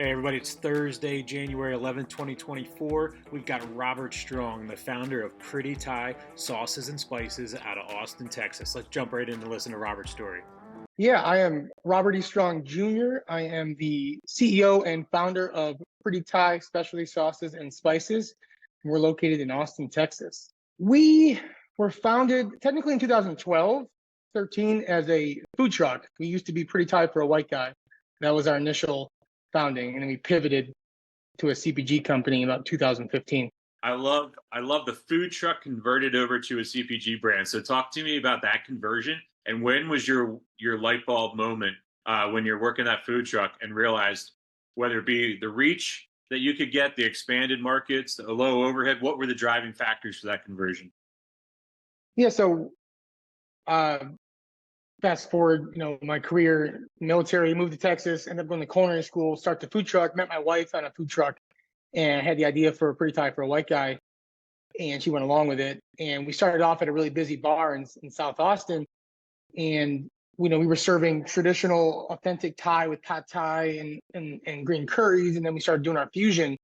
Hey everybody, it's Thursday, January 11th, 2024. We've got Robert Strong, the founder of Pretty Thai Sauces and Spices out of Austin, Texas. Let's jump right in and listen to Robert's story. Yeah, I am Robert E. Strong Jr. I am the CEO and founder of Pretty Thai Specialty Sauces and Spices. We're located in Austin, Texas. We were founded technically in 2012, 13 as a food truck. We used to be Pretty Thai for a white guy. That was our initial founding, and then we pivoted to a CPG company in about 2015. I love the food truck converted over to a CPG brand. So talk to me about that conversion, and when was your light bulb moment when you're working that food truck and realized whether it be the reach that you could get, the expanded markets, the low overhead, what were the driving factors for that conversion? Yeah, so fast forward, my career, military, moved to Texas, ended up going to culinary school, start the food truck, met my wife on a food truck, and had the idea for a Pretty Thai for a white guy, and she went along with it. And we started off at a really busy bar in South Austin, and we were serving traditional, authentic Thai with pad Thai and green curries, and then we started doing our fusion.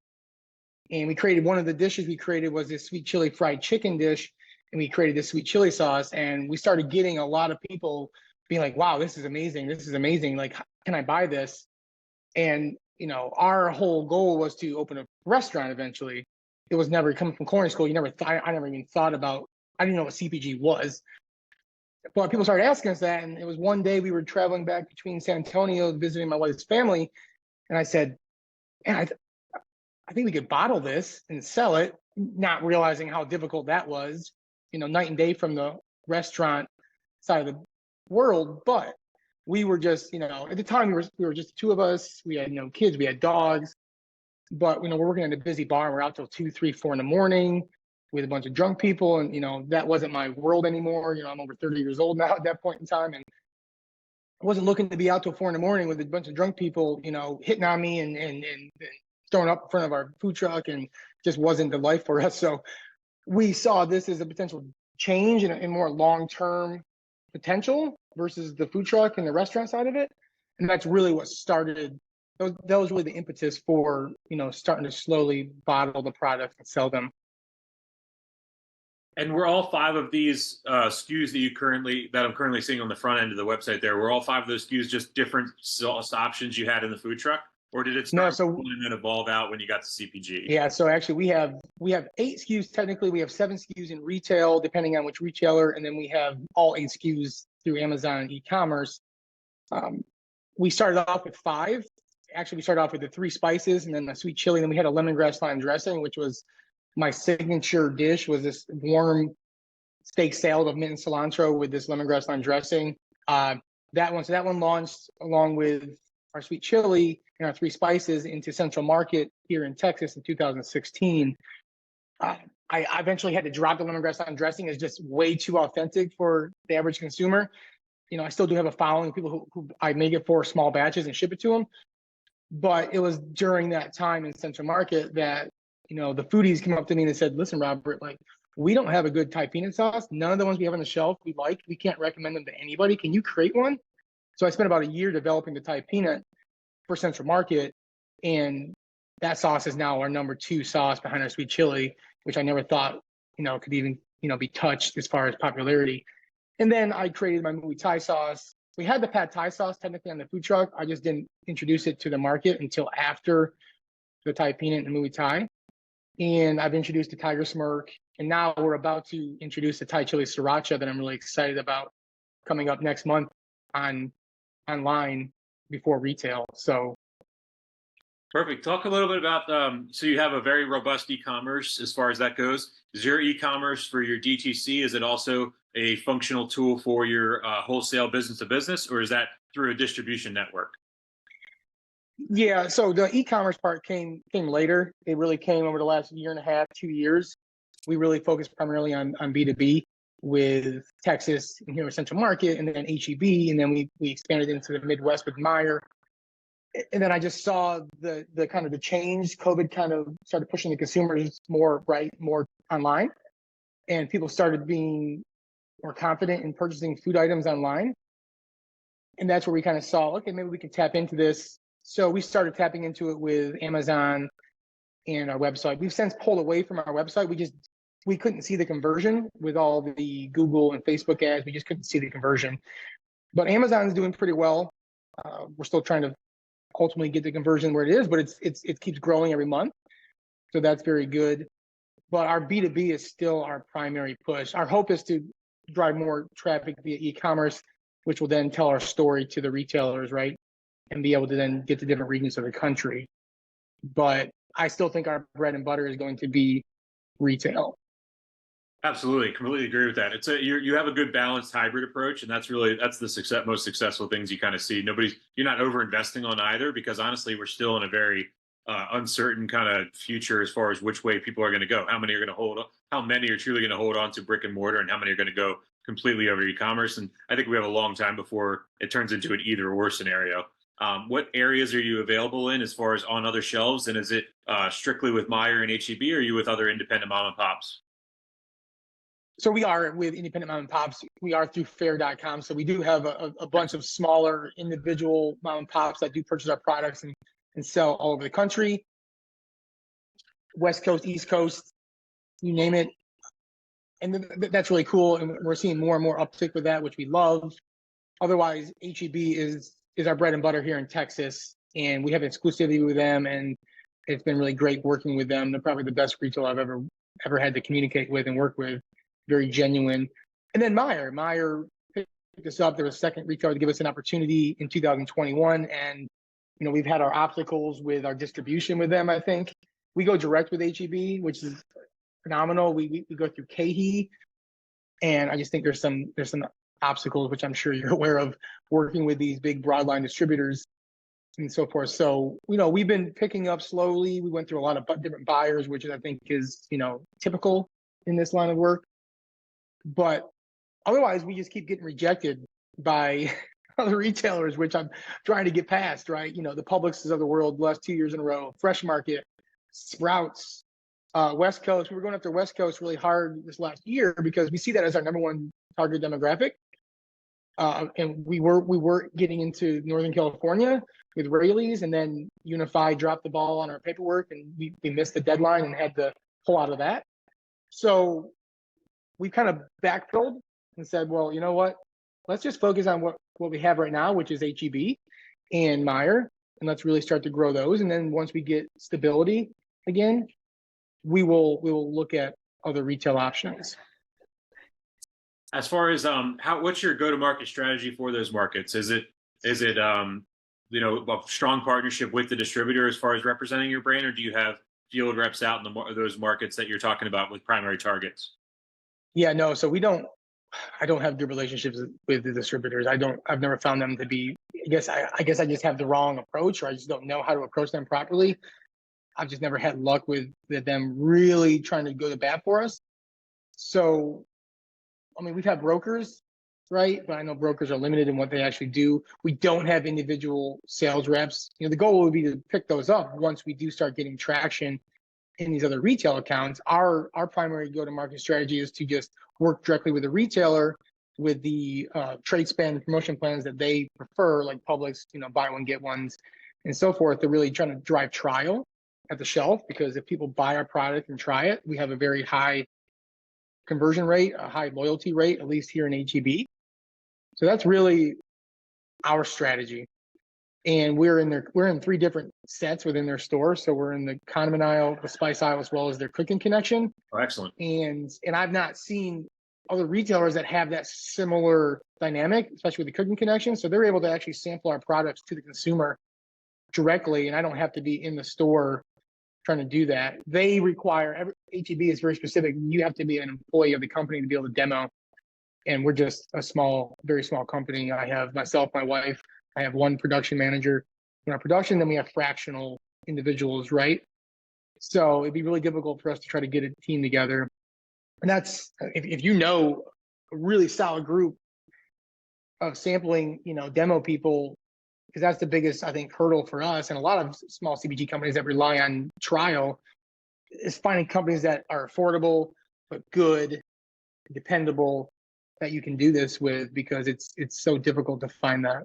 And we created one of the dishes we created was this sweet chili fried chicken dish, and we created this sweet chili sauce, and we started getting a lot of people being like, wow, this is amazing. This is amazing. Like, can I buy this? And, our whole goal was to open a restaurant eventually. It was never coming from culinary school. I never even thought about, I didn't know what CPG was. But people started asking us that. And it was one day we were traveling back between San Antonio, visiting my wife's family. And I said, man, I think we could bottle this and sell it, not realizing how difficult that was, night and day from the restaurant side of the world. But we were just, at the time we were just the two of us. We had no kids, we had dogs, but we're working in a busy bar. We're out till 2, 3, 4 in the morning with a bunch of drunk people, and that wasn't my world anymore. I'm over 30 years old now at that point in time, and I wasn't looking to be out till 4 in the morning with a bunch of drunk people, hitting on me and throwing up in front of our food truck, and just wasn't the life for us. So we saw this as a potential change and more long-term potential versus the food truck and the restaurant side of it. And that's really what started, that was really the impetus for, starting to slowly bottle the products and sell them. And were all 5 of these SKUs that I'm currently seeing on the front end of the website there, were all 5 of those SKUs just different sauce options you had in the food truck? Or did it start and then evolve out when you got to CPG? Yeah, so actually we have 8 SKUs technically. We have 7 SKUs in retail, depending on which retailer, and then we have all 8 SKUs through Amazon and e-commerce. We started off with 5. Actually, we started off with the 3 spices and then the sweet chili, and then we had a lemongrass lime dressing, which was my signature dish, was this warm steak salad of mint and cilantro with this lemongrass lime dressing. That one launched along with our sweet chili and our 3 spices into Central Market here in Texas in 2016. I eventually had to drop the lemongrass lime dressing. It's just way too authentic for the average consumer. I still do have a following of people who I make it for small batches and ship it to them. But it was during that time in Central Market that, the foodies came up to me and they said, listen, Robert, like, we don't have a good Thai peanut sauce. None of the ones we have on the shelf we like. We can't recommend them to anybody. Can you create one? So I spent about a year developing the Thai peanut for Central Market, and that sauce is now our number 2 sauce behind our sweet chili, which I never thought, could even, be touched as far as popularity. And then I created my Muay Thai sauce. We had the pad Thai sauce technically on the food truck. I just didn't introduce it to the market until after the Thai peanut and Muay Thai. And I've introduced the Tiger Smirk, and now we're about to introduce the Thai chili sriracha that I'm really excited about, coming up next month online before retail. So perfect. Talk a little bit about so you have a very robust e-commerce as far as that goes. Is your e-commerce for your DTC, is it also a functional tool for your wholesale business to business, or is that through a distribution network? Yeah, so the e-commerce part came later. It really came over the last year and a half, 2 years. We really focused primarily on B2B with Texas and here in Central Market, and then HEB, and then we expanded into the Midwest with Meyer. And then I just saw the kind of the change. COVID kind of started pushing the consumers more online, and people started being more confident in purchasing food items online. And that's where we kind of saw, okay, maybe we can tap into this So we started tapping into it with Amazon and our website. We've since pulled away from our website. We couldn't see the conversion with all the Google and Facebook ads. We just couldn't see the conversion. But Amazon's doing pretty well. We're still trying to ultimately get the conversion where it is, but it keeps growing every month. So that's very good. But our B2B is still our primary push. Our hope is to drive more traffic via e-commerce, which will then tell our story to the retailers, right? And be able to then get to different regions of the country. But I still think our bread and butter is going to be retail. Absolutely, completely agree with that. You have a good balanced hybrid approach, and that's the most successful things you kind of see. You're not over investing on either, because honestly, we're still in a very uncertain kind of future as far as which way people are going to go. How many are truly going to hold on to brick and mortar, and how many are going to go completely over e-commerce? And I think we have a long time before it turns into an either or scenario. What areas are you available in as far as on other shelves? And is it strictly with Meijer and HEB, or are you with other independent mom and pops? So we are with independent mom and pops. We are through fair.com. So we do have a bunch of smaller individual mom and pops that do purchase our products and sell all over the country. West Coast, East Coast, you name it. And that's really cool. And we're seeing more and more uptick with that, which we love. Otherwise, HEB is our bread and butter here in Texas. And we have exclusivity with them. And it's been really great working with them. They're probably the best retailer I've ever had to communicate with and work with. Very genuine. And then Meijer picked us up. There was a second retailer to give us an opportunity in 2021. And, we've had our obstacles with our distribution with them, I think. We go direct with HEB, which is phenomenal. We go through KeHE. And I just think there's some obstacles, which I'm sure you're aware of, working with these big broadline distributors and so forth. So, we've been picking up slowly. We went through a lot of different buyers, which I think is, typical in this line of work. But otherwise, we just keep getting rejected by other retailers, which I'm trying to get past, right? The Publixes of the world, the last 2 years in a row, Fresh Market, Sprouts, West Coast. We were going after West Coast really hard this last year because we see that as our number one target demographic. And we were getting into Northern California with Raley's, and then Unified dropped the ball on our paperwork, and we missed the deadline and had to pull out of that. So we kind of backpedaled and said, well, you know what? Let's just focus on what we have right now, which is HEB and Meijer, and let's really start to grow those. And then once we get stability again, we will look at other retail options. As far as what's your go-to-market strategy for those markets? Is it a strong partnership with the distributor as far as representing your brand, or do you have field reps out in those markets that you're talking about with primary targets? Yeah, no. So I don't have good relationships with the distributors. I've never found them to be, I guess I just have the wrong approach, or I just don't know how to approach them properly. I've just never had luck with them really trying to go to bat for us. So, we've had brokers, right? But I know brokers are limited in what they actually do. We don't have individual sales reps. The goal would be to pick those up once we do start getting traction in these other retail accounts. Our primary go-to-market strategy is to just work directly with the retailer with the trade spend promotion plans that they prefer, like Publix, buy one, get ones, and so forth. They're really trying to drive trial at the shelf, because if people buy our product and try it, we have a very high conversion rate, a high loyalty rate, at least here in HEB. So that's really our strategy. And we're in 3 different sets within their store. So we're in the condiment aisle, the spice aisle, as well as their cooking connection. Oh, excellent. And I've not seen other retailers that have that similar dynamic, especially with the cooking connection. So they're able to actually sample our products to the consumer directly, and I don't have to be in the store trying to do that. They require, HEB is very specific. You have to be an employee of the company to be able to demo. And we're just a very small company. I have myself, my wife, I have one production manager in our production, then we have fractional individuals, right? So it'd be really difficult for us to try to get a team together. And that's, if a really solid group of sampling, demo people, because that's the biggest, I think, hurdle for us and a lot of small CPG companies that rely on trial, is finding companies that are affordable, but good, dependable, that you can do this with, because it's so difficult to find that.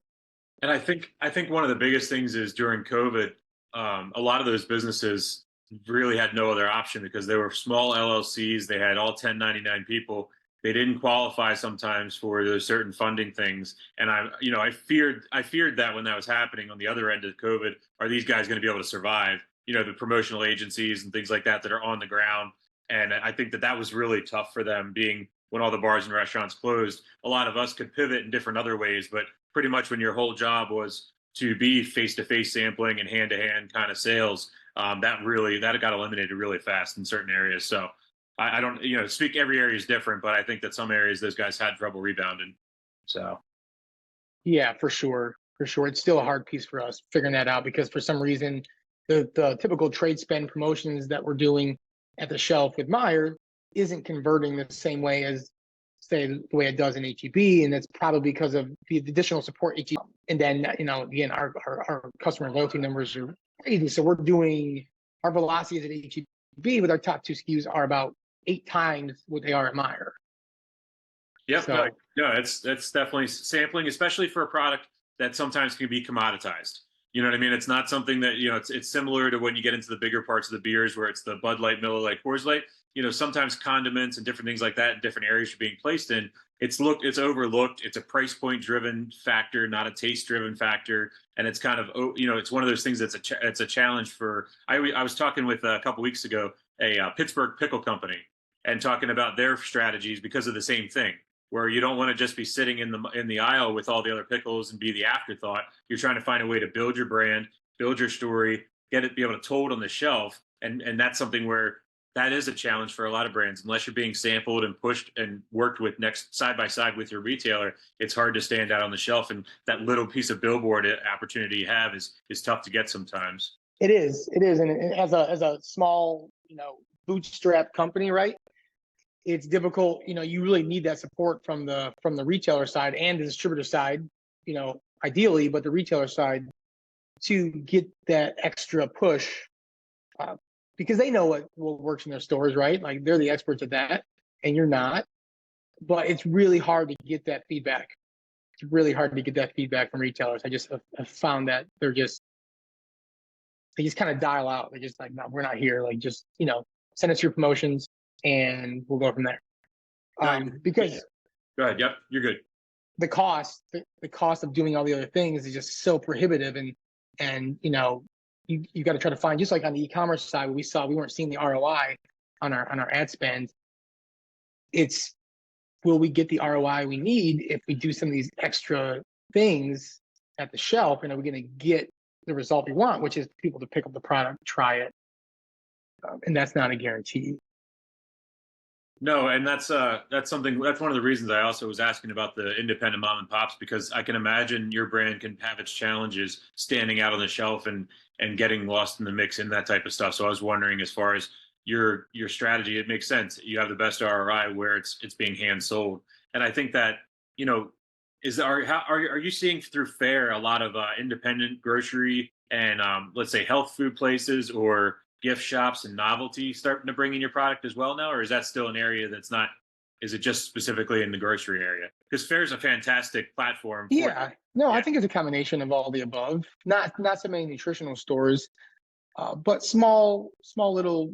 And I think one of the biggest things is during COVID, a lot of those businesses really had no other option because they were small LLCs. They had all 1099 people. They didn't qualify sometimes for those certain funding things. And I feared that when that was happening on the other end of COVID, are these guys going to be able to survive? The promotional agencies and things like that are on the ground. And I think that was really tough for them, being when all the bars and restaurants closed. A lot of us could pivot in different other ways, but pretty much when your whole job was to be face-to-face sampling and hand-to-hand kind of sales, that got eliminated really fast in certain areas. So I don't, speak every area is different, but I think that some areas those guys had trouble rebounding. So Yeah, for sure. For sure. It's still a hard piece for us figuring that out because for some reason, the typical trade spend promotions that we're doing at the shelf with Meyer isn't converting the same way as, say, the way it does in HEB. And that's probably because of the additional support HEB. And then, again, our customer loyalty numbers are crazy. So we're doing our velocities at HEB with our top 2 SKUs are about 8 times what they are at Meyer. Yep. So, No, that's definitely sampling, especially for a product that sometimes can be commoditized. You know what I mean? It's not something that, it's similar to when you get into the bigger parts of the beers where it's the Bud Light, Miller Lite, Coors Light. Sometimes condiments and different things like that in different areas are being placed in. It's overlooked. It's a price point driven factor, not a taste driven factor. And it's kind of, it's one of those things that's it's a challenge for, I was talking with a couple weeks ago, a Pittsburgh pickle company, and talking about their strategies because of the same thing, where you don't want to just be sitting in the aisle with all the other pickles and be the afterthought. You're trying to find a way to build your brand, build your story, be able to tote on the shelf, and that's something where that is a challenge for a lot of brands. Unless you're being sampled and pushed and worked with next side by side with your retailer, it's hard to stand out on the shelf. And that little piece of billboard opportunity you have is tough to get sometimes. it is, and as a small, bootstrap company, right? It's difficult. You really need that support from the retailer side and the distributor side, ideally, but the retailer side to get that extra push because they know what works in their stores, right? Like they're the experts at that, and you're not. But it's really hard to get that feedback. It's really hard to get that feedback from retailers. I just have found that they just kind of dial out. They're just like, no, we're not here. Like just send us your promotions and we'll go from there. Because Go ahead. Yep, you're good. the cost of doing all the other things is just so prohibitive, and you got to try to find, just like on the e-commerce side, we weren't seeing the ROI on our ad spend. It's, will we get the ROI we need if we do some of these extra things at the shelf, and are we going to get the result we want, which is people to pick up the product, try it, and that's not a guarantee. No, and that's something, that's one of the reasons I also was asking about the independent mom and pops, because I can imagine your brand can have its challenges standing out on the shelf and getting lost in the mix and that type of stuff. So I was wondering, as far as your strategy, it makes sense. You have the best ROI where it's being hand sold. And I think that, are you seeing through Fair a lot of independent grocery and let's say health food places or gift shops and novelty starting to bring in your product as well now, or is that still an area that's not? Is it just specifically in the grocery area? Because Fair's a fantastic platform. I think it's a combination of all the above. Not so many nutritional stores, but small little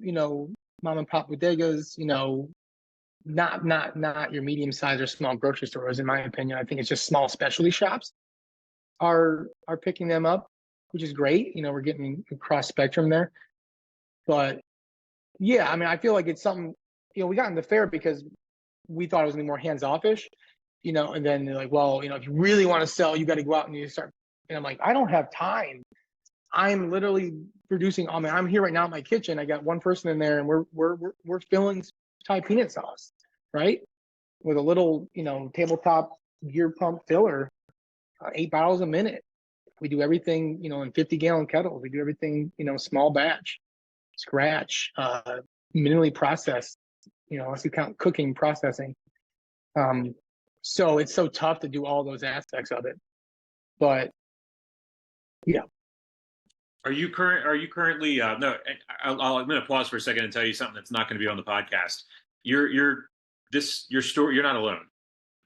mom and pop bodegas. Not your medium sized or small grocery stores. In my opinion, I think it's just small specialty shops are picking them up, which is great. We're getting across spectrum there. But yeah, I feel like it's something, we got into Fair because we thought it was going to be more hands-off-ish, and then they're like, well, if you really want to sell, you got to go out and you start. And I'm like, I don't have time. I'm literally producing. I'm here right now in my kitchen. I got one person in there, and we're filling Thai peanut sauce, right, with a little, tabletop gear pump filler, 8 bottles a minute. We do everything, in 50-gallon kettles. We do everything, small batch, scratch, minimally processed, unless you count cooking, processing. So it's so tough to do all those aspects of it. But yeah. Are you currently? No, I'm going to pause for a second and tell you something that's not going to be on the podcast. Your store. You're not alone.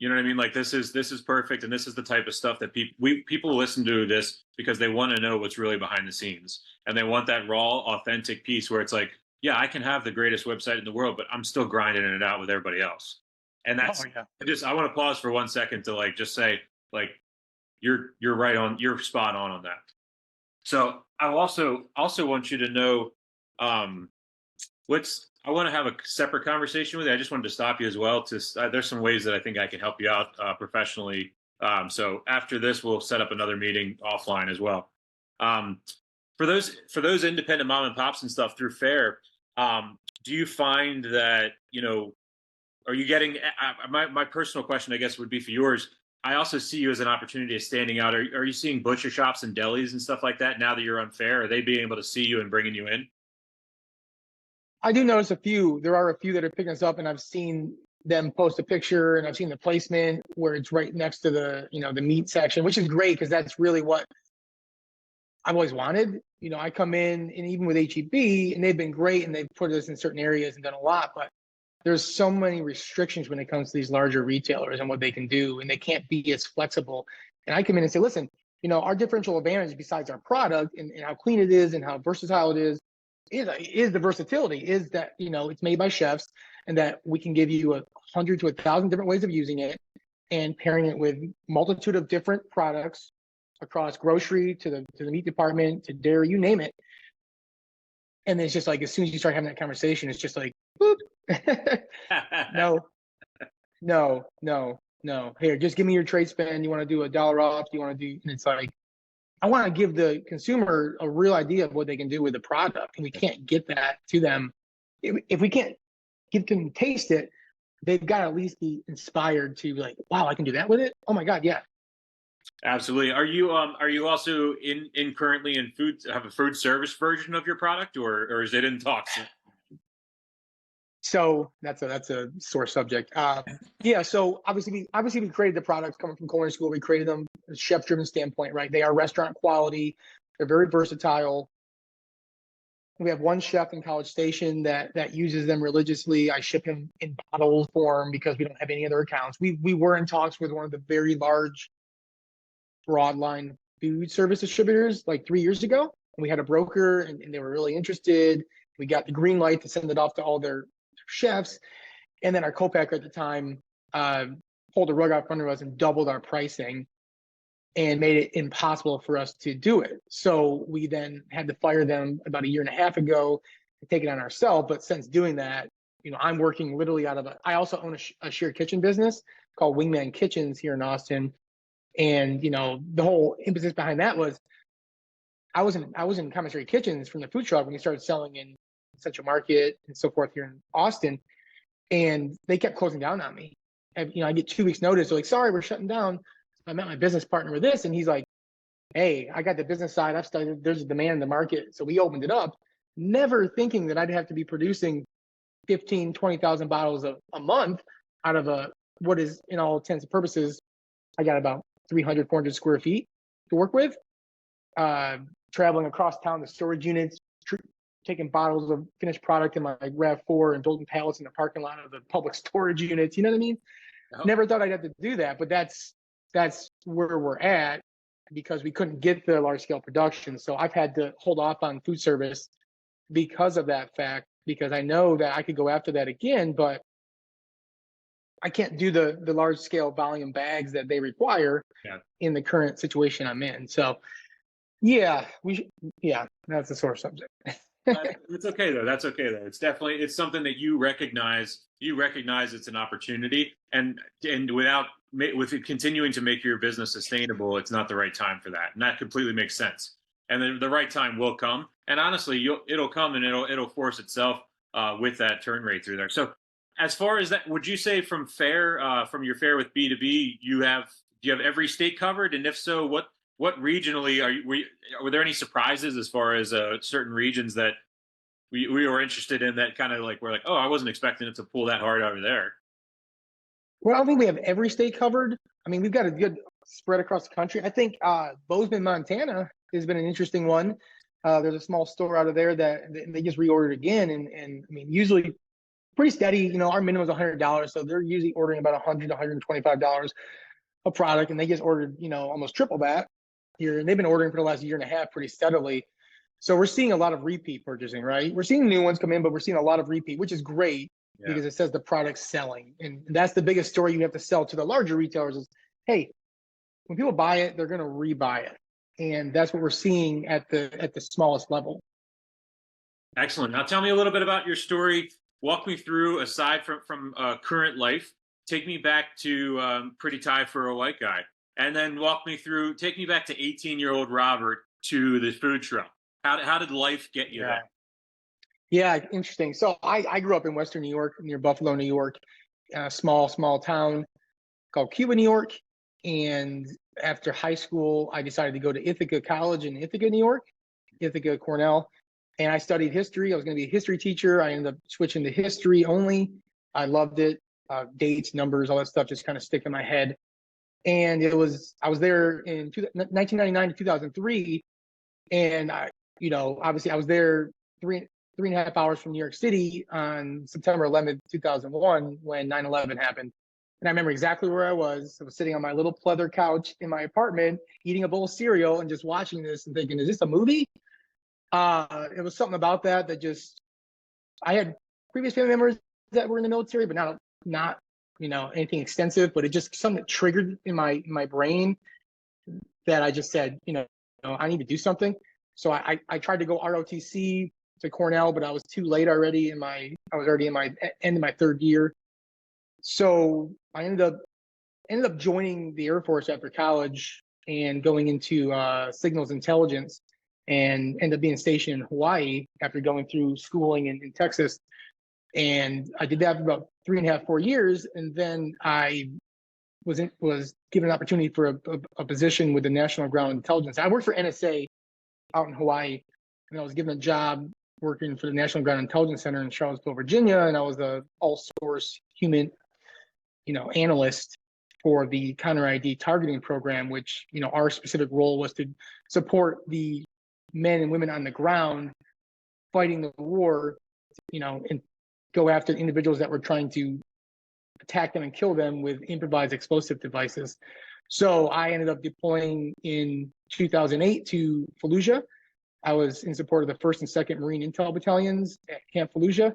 You know what I mean? Like this is perfect, and this is the type of stuff that people listen to this because they want to know what's really behind the scenes, and they want that raw, authentic piece where it's like, yeah, I can have the greatest website in the world, but I'm still grinding it out with everybody else. And that's I want to pause for 1 second to like just say like you're right on, you're spot on that. So I also want you to know I want to have a separate conversation with you. I just wanted to stop you as well. There's some ways that I think I can help you out professionally. So after this, we'll set up another meeting offline as well. For those independent mom and pops and stuff through Fair, do you find that are you getting? My personal question, I guess, would be for yours. I also see you as an opportunity of standing out. Are you seeing butcher shops and delis and stuff like that now that you're on Fair? Are they being able to see you and bringing you in? I do notice a few. There are a few that are picking us up, and I've seen them post a picture, and I've seen the placement where it's right next to the the meat section, which is great because that's really what I've always wanted. I come in, and even with HEB, and they've been great, and they've put us in certain areas and done a lot, but there's so many restrictions when it comes to these larger retailers and what they can do, and they can't be as flexible. And I come in and say, listen, our differential advantage besides our product and how clean it is and how versatile it is the versatility, is that it's made by chefs, and that we can give you 100 to 1,000 different ways of using it, and pairing it with multitude of different products across grocery to the meat department to dairy, you name it. And it's just like, as soon as you start having that conversation, it's just like, boop. No. Here, just give me your trade spend. You want to do $1 off? You want to do? And it's like, I want to give the consumer a real idea of what they can do with the product, and we can't get that to them. If we can't get them to taste it, they've got to at least be inspired to like, wow, I can do that with it. Oh my God, yeah. Absolutely. Are you also in currently in have a food service version of your product, or is it in talks? So that's a sore subject. Yeah. So obviously we created the products coming from Culinary School. We created them a chef-driven standpoint, right? They are restaurant quality. They're very versatile. We have one chef in College Station that uses them religiously. I ship him in bottle form because we don't have any other accounts. We were in talks with one of the very large broadline food service distributors like 3 years ago. And we had a broker, and they were really interested. We got the green light to send it off to all their chefs. And then our co-packer at the time pulled the rug out from under us and doubled our pricing and made it impossible for us to do it. So we then had to fire them about 1.5 years ago and take it on ourselves. But since doing that, I'm working literally out of I also own a shared kitchen business called Wingman Kitchens here in Austin. And the whole impetus behind that was I was in commissary kitchens from the food truck when we started selling in Central Market and so forth here in Austin, and they kept closing down on me. And, I get 2 weeks notice. They're like, sorry, we're shutting down. I met my business partner with this, and he's like, hey, I got the business side. I've studied, there's a demand in the market. So we opened it up, never thinking that I'd have to be producing 15, 20,000 bottles a month out of what is, in all intents and purposes, I got about 300, 400 square feet to work with, traveling across town to storage units, taking bottles of finished product in my RAV4 and building pallets in the parking lot of the public storage units. You know what I mean? Oh. Never thought I'd have to do that, but that's where we're at because we couldn't get the large scale production. So I've had to hold off on food service because of that fact, because I know that I could go after that again, but I can't do the large scale volume bags that they require in the current situation I'm in. So yeah, that's a sore subject. It's okay though. That's okay though. It's something that you recognize. You recognize it's an opportunity, and with it continuing to make your business sustainable, it's not the right time for that, and that completely makes sense. And then the right time will come, and honestly, it'll come, and it'll force itself with that turn rate through there. So, as far as that, would you say from your Fair with B2B, do you have every state covered, and if so, what regionally were there any surprises as far as certain regions that we were interested in that kind of like we're like, oh, I wasn't expecting it to pull that hard over there? Well, I don't think we have every state covered. I mean, we've got a good spread across the country. I think Bozeman, Montana has been an interesting one. There's a small store out of there that they just reordered again. And I mean, usually pretty steady. You know, our minimum is $100, so they're usually ordering about $100 to $125 a product, and they just ordered, you know, almost triple that here. And they've been ordering for the last year and a half pretty steadily. So we're seeing a lot of repeat purchasing, right? We're seeing new ones come in, but we're seeing a lot of repeat, which is great because it says the product's selling. And that's the biggest story you have to sell to the larger retailers is, hey, when people buy it, they're going to rebuy it. And that's what we're seeing at the smallest level. Excellent. Now tell me a little bit about your story. Walk me through, aside from current life, take me back to Pretty Tie for a White Guy. And then take me back to 18-year-old Robert to the food truck. How did life get you there? Yeah, interesting. So I grew up in Western New York, near Buffalo, New York, a small town called Cuba, New York. And after high school, I decided to go to Ithaca College in Ithaca, New York, Ithaca Cornell. And I studied history. I was going to be a history teacher. I ended up switching to history only. I loved it. Dates, numbers, all that stuff just kind of stick in my head. And I was there in 1999 to 2003. And obviously I was there three and a half hours from New York City on September 11th, 2001, when 9/11 happened. And I remember exactly where I was. I was sitting on my little pleather couch in my apartment, eating a bowl of cereal and just watching this and thinking, is this a movie? It was something about that I had previous family members that were in the military, but not anything extensive, but it just something that triggered in my brain that I just said, I need to do something. So I tried to go ROTC to Cornell, but I was too late already. I was already in my end of my third year. So I ended up joining the Air Force after college and going into signals intelligence, and ended up being stationed in Hawaii after going through schooling in Texas. And I did that for about 3.5, 4 years. And then I was given an opportunity for a position with the National Ground Intelligence. I worked for NSA out in Hawaii, and I was given a job working for the National Ground Intelligence Center in Charlottesville, Virginia. And I was the all-source human, analyst for the counter ID targeting program, which, our specific role was to support the men and women on the ground fighting the war, and go after individuals that were trying to attack them and kill them with improvised explosive devices. So I ended up deploying in 2008 to Fallujah. I was in support of the 1st and 2nd Marine Intel Battalions at Camp Fallujah.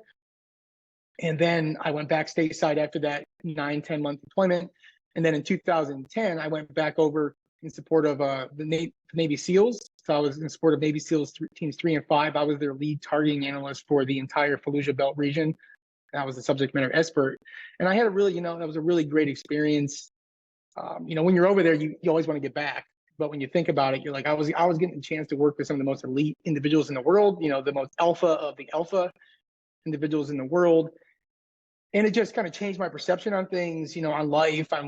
And then I went back stateside after that 9-10 month deployment. And then in 2010, I went back over in support of the Navy SEALs. So I was in support of Navy SEALs teams 3 and 5. I was their lead targeting analyst for the entire Fallujah Belt region. And I was the subject matter expert. And I had that was a really great experience. When you're over there, you always want to get back. But when you think about it, you're like, I was getting a chance to work with some of the most elite individuals in the world, the most alpha of the alpha individuals in the world. And it just kind of changed my perception on things, on life. I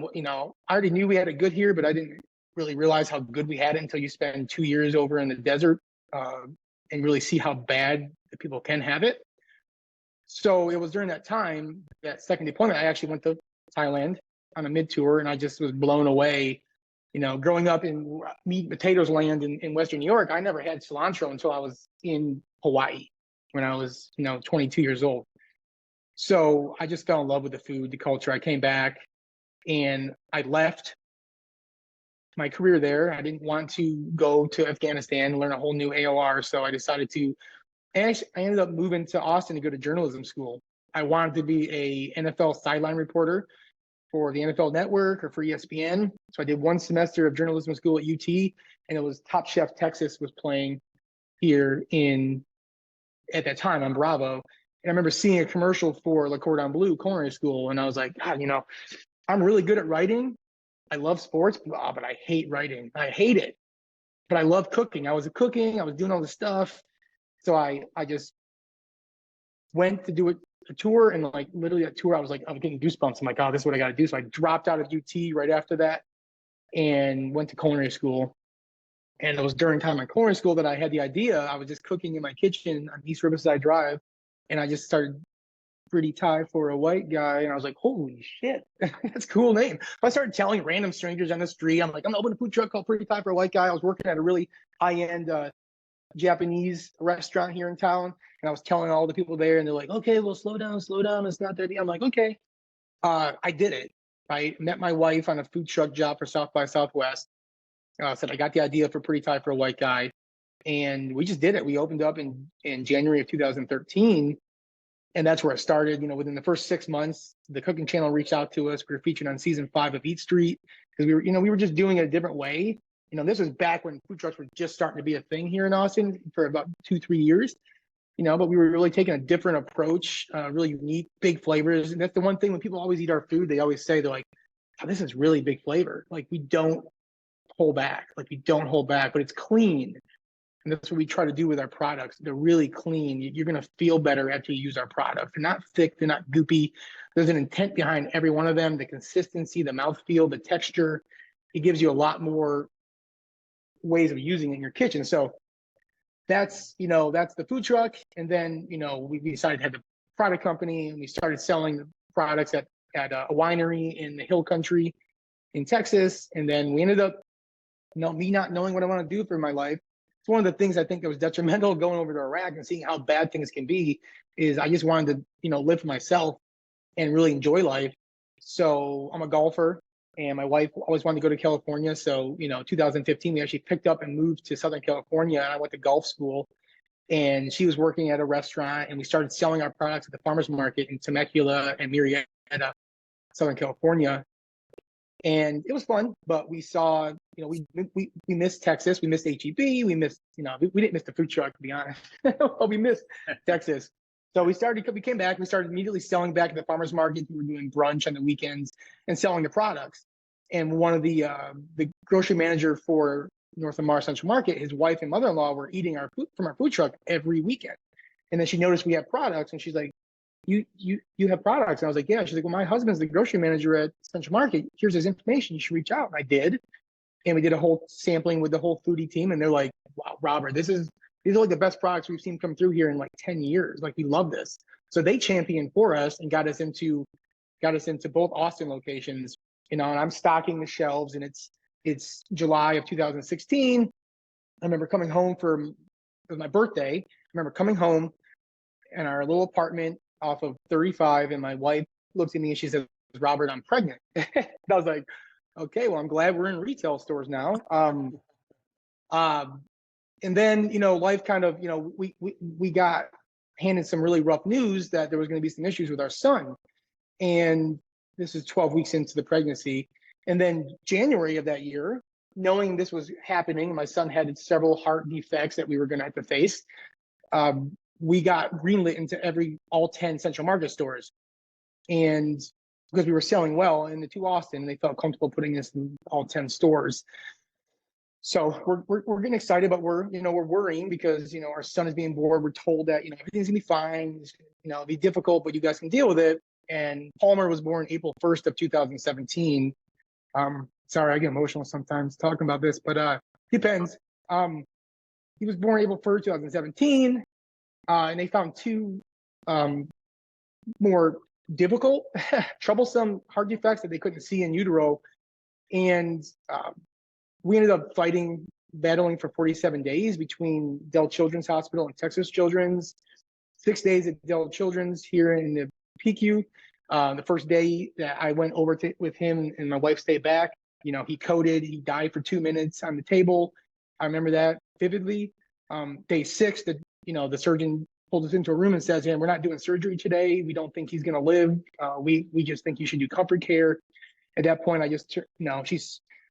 already knew we had it good here, but I didn't really realize how good we had it until you spend 2 years over in the desert and really see how bad the people can have it. So it was during that time, that second deployment, I actually went to Thailand on a mid-tour, and I just was blown away. Growing up in meat and potatoes land in Western New York, I never had cilantro until I was in Hawaii when I was, 22 years old. So I just fell in love with the food, the culture. I came back and I left my career there. I didn't want to go to Afghanistan and learn a whole new AOR. So I decided I ended up moving to Austin to go to journalism school. I wanted to be a NFL sideline reporter for the NFL Network or for ESPN. So I did 1 semester of journalism school at UT, and it was Top Chef Texas was playing here at that time on Bravo. And I remember seeing a commercial for Le Cordon Bleu Culinary School, and I was like, God, I'm really good at writing. I love sports, but I hate writing. I hate it. But I love cooking. I was doing all this stuff. So I just went to do a tour, and like literally a tour, I was getting goosebumps. I'm like, oh, this is what I got to do. So I dropped out of UT right after that and went to culinary school. And it was during time at culinary school that I had the idea. I was just cooking in my kitchen on East Riverside Drive, and I just started Pretty Tie for a White Guy. And I was like, holy shit, that's a cool name. I started telling random strangers on the street, I'm like, I'm gonna open a food truck called Pretty Tie for a White Guy. I was working at a really high-end Japanese restaurant here in town, and I was telling all the people there, and they're like, okay, well, slow down, it's not that deep. I'm like, okay. I did it. I met my wife on a food truck job for South by Southwest. Said I got the idea for Pretty Thai for a White Guy, and we just did it. We opened up in January of 2013, and that's where it started. Within the first 6 months, the cooking channel reached out to us. We were featured on season 5 of Eat Street because we were just doing it a different way. This was back when food trucks were just starting to be a thing here in Austin for about 2-3 years. But we were really taking a different approach, really unique, big flavors. And that's the one thing when people always eat our food, they always say, they're like, oh, this is really big flavor. Like, we don't hold back. But it's clean. And that's what we try to do with our products. They're really clean. You're going to feel better after you use our product. They're not thick. They're not goopy. There's an intent behind every one of them. The consistency, the mouthfeel, the texture. It gives you a lot more ways of using it in your kitchen. So that's the food truck. And then, we decided to have the product company, and we started selling the products at a winery in the hill country in Texas. And then we ended up, me not knowing what I want to do for my life. It's one of the things I think that was detrimental going over to Iraq and seeing how bad things can be, is I just wanted to, live for myself and really enjoy life. So I'm a golfer, and my wife always wanted to go to California. So, 2015, we actually picked up and moved to Southern California, and I went to golf school, and she was working at a restaurant, and we started selling our products at the farmer's market in Temecula and Murrieta, Southern California. And it was fun, but we saw, we missed Texas, we missed HEB, we missed, we didn't miss the food truck, to be honest, but we missed Texas. So we came back, we started immediately selling back at the farmer's market. We were doing brunch on the weekends and selling the products. And one of the grocery manager for North Lamar Central Market, his wife and mother-in-law were eating our food from our food truck every weekend. And then she noticed we had products, and she's like, you have products? And I was like, yeah. She's like, well, my husband's the grocery manager at Central Market. Here's his information. You should reach out. And I did. And we did a whole sampling with the whole foodie team. And they're like, wow, Robert, these are like the best products we've seen come through here in like 10 years. Like, we love this. So they championed for us and got us into both Austin locations, and I'm stocking the shelves, and it's July of 2016. I remember coming home it was my birthday. I remember coming home in our little apartment off of 35, and my wife looks at me and she says, Robert, I'm pregnant. And I was like, okay, well, I'm glad we're in retail stores now. And then, life kind of, we got handed some really rough news that there was going to be some issues with our son. And this is 12 weeks into the pregnancy. And then January of that year, knowing this was happening, my son had several heart defects that we were going to have to face. We got greenlit into all 10 Central Market stores. And because we were selling well in the 2 Austin, they felt comfortable putting us in all 10 stores. So we're getting excited, but we're worrying because, our son is being born. We're told that, everything's gonna be fine. It'll be difficult, but you guys can deal with it. And Palmer was born April 1st of 2017. Sorry, I get emotional sometimes talking about this, but depends. He was born April 1st, 2017. And they found 2 more difficult, troublesome heart defects that they couldn't see in utero. And we ended up battling for 47 days between Dell Children's Hospital and Texas Children's, 6 days at Dell Children's here in the PQ. The first day that I went over with him and my wife stayed back, he coded, he died for 2 minutes on the table. I remember that vividly. Day 6, the surgeon pulled us into a room and says, we're not doing surgery today. We don't think he's going to live. We just think you should do comfort care. At that point, I just, I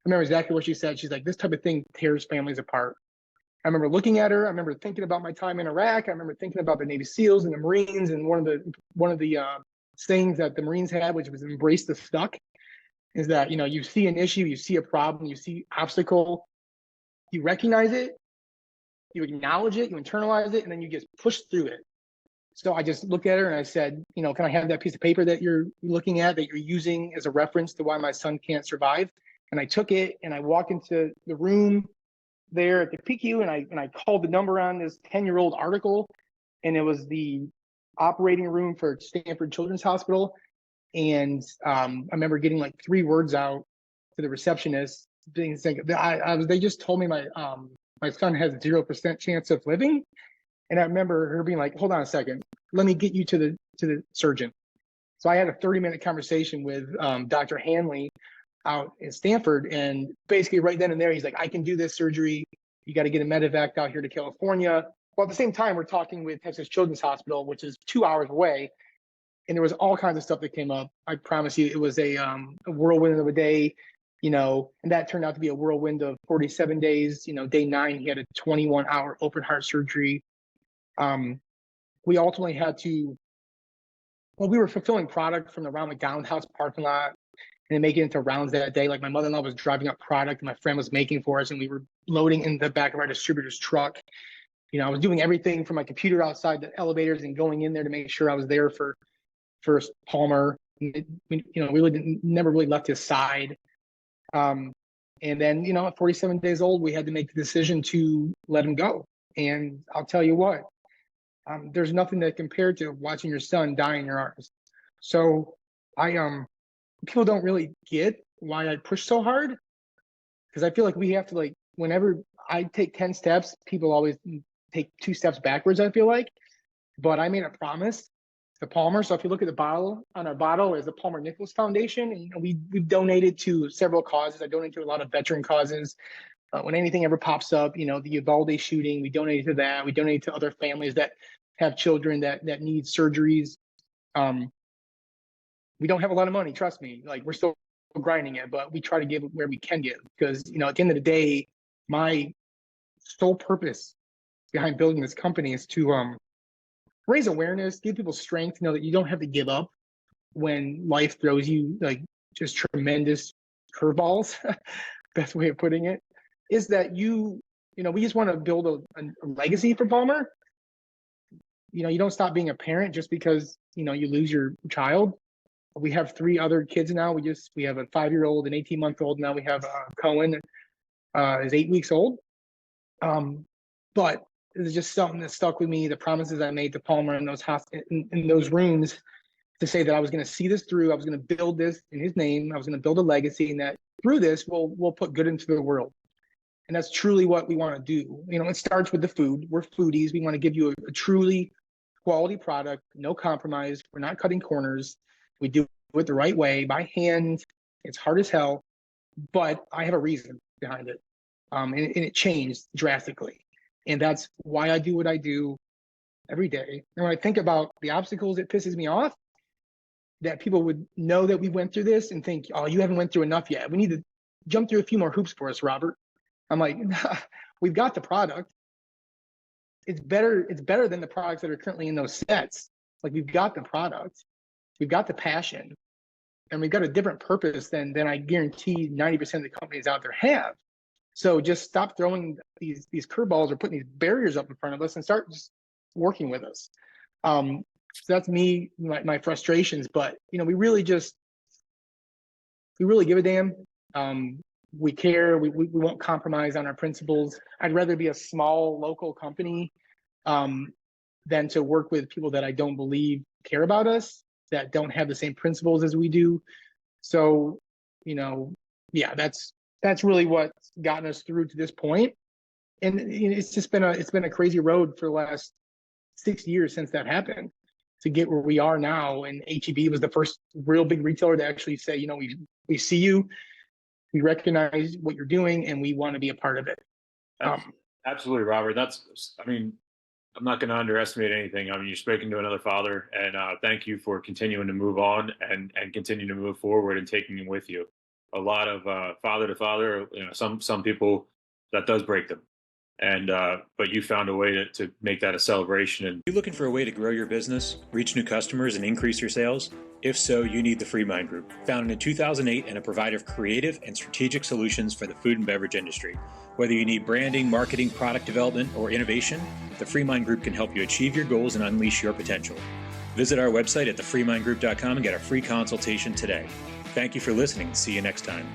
remember exactly what she said. She's like, this type of thing tears families apart. I remember looking at her. I remember thinking about my time in Iraq. I remember thinking about the Navy SEALs and the Marines. And one of the sayings that the Marines had, which was embrace the stuck, is that, you see an issue, you see a problem, you see obstacle, you recognize it, you acknowledge it, you internalize it, and then you just push through it. So I just looked at her and I said, can I have that piece of paper that you're looking at, that you're using as a reference to why my son can't survive? And I took it and I walked into the room there at the PQ and I called the number on this 10-year-old article, and it was the operating room for Stanford Children's Hospital. And I remember getting like 3 words out to the receptionist. They just told me my My son has 0% chance of living. And I remember her being like, hold on a second, let me get you to the surgeon. So I had a 30-minute conversation with Dr. Hanley out in Stanford. And basically right then and there, he's like, I can do this surgery. You got to get a medevac out here to California. Well, at the same time, we're talking with Texas Children's Hospital, which is 2 hours away. And there was all kinds of stuff that came up. I promise you, it was a whirlwind of a day, and that turned out to be a whirlwind of 47 days. Day 9, he had a 21-hour open heart surgery. We ultimately had to, we were fulfilling product from the Ronald McDonald House parking lot and then making it into rounds that day. Like my mother-in-law was driving up product and my friend was making for us, and we were loading in the back of our distributor's truck. I was doing everything from my computer outside the elevators and going in there to make sure I was there for Palmer. We never really left his side. And then, at 47 days old, we had to make the decision to let him go. And I'll tell you what, there's nothing that compared to watching your son die in your arms. So people don't really get why I push so hard, because I feel like we have to, whenever I take 10 steps, people always take 2 steps backwards, I feel like. But I made a promise to Palmer. So if you look at the bottle, on our bottle is the Palmer Nichols Foundation. And we've donated to several causes. I donated to a lot of veteran causes. When anything ever pops up, the Uvalde shooting, we donated to that. We donated to other families that have children that need surgeries. We don't have a lot of money, trust me. We're still grinding it, but we try to give where we can give, because, at the end of the day, my sole purpose behind building this company is to raise awareness, give people strength, that you don't have to give up when life throws you just tremendous curveballs. Best way of putting it is that we just want to build a legacy for Palmer. You don't stop being a parent just because you lose your child. We have 3 other kids now. We have a 5-year-old, an 18-month-old. Now we have Cohen, is 8 weeks old. But it's just something that stuck with me. The promises I made to Palmer in those rooms, to say that I was going to see this through. I was going to build this in his name. I was going to build a legacy, and that through this, we'll put good into the world. And that's truly what we want to do. It starts with the food. We're foodies. We want to give you a truly quality product, no compromise. We're not cutting corners. We do it the right way, by hand. It's hard as hell, but I have a reason behind it. And it changed drastically. And that's why I do what I do every day. And when I think about the obstacles, it pisses me off that people would know that we went through this and think, oh, you haven't went through enough yet. We need to jump through a few more hoops for us, Robert. I'm like, nah, we've got the product. It's better than the products that are currently in those sets. We've got the product, we've got the passion, and we've got a different purpose than I guarantee 90% of the companies out there have. So just stop throwing these curveballs or putting these barriers up in front of us and start just working with us. So that's me, my frustrations. But we really give a damn. We care. We won't compromise on our principles. I'd rather be a small local company than to work with people that I don't believe care about us, that don't have the same principles as we do. So, yeah, that's really what's gotten us through to this point. And it's been a crazy road for the last 6 years since that happened to get where we are now. And H-E-B was the first real big retailer to actually say, we see you, we recognize what you're doing, and we want to be a part of it. Absolutely, Robert. I'm not going to underestimate anything. You're speaking to another father, and thank you for continuing to move on and continue to move forward and taking him with you. A lot of father to father, some people that does break them. And but you found a way to make that a celebration. And you looking for a way to grow your business, reach new customers, and increase your sales? If so, you need the Freemind Group, founded in 2008 and a provider of creative and strategic solutions for the food and beverage industry. Whether you need branding, marketing, product development, or innovation, the Freemind Group can help you achieve your goals and unleash your potential. Visit our website at thefreemindgroup.com and get a free consultation today. Thank you for listening. See you next time.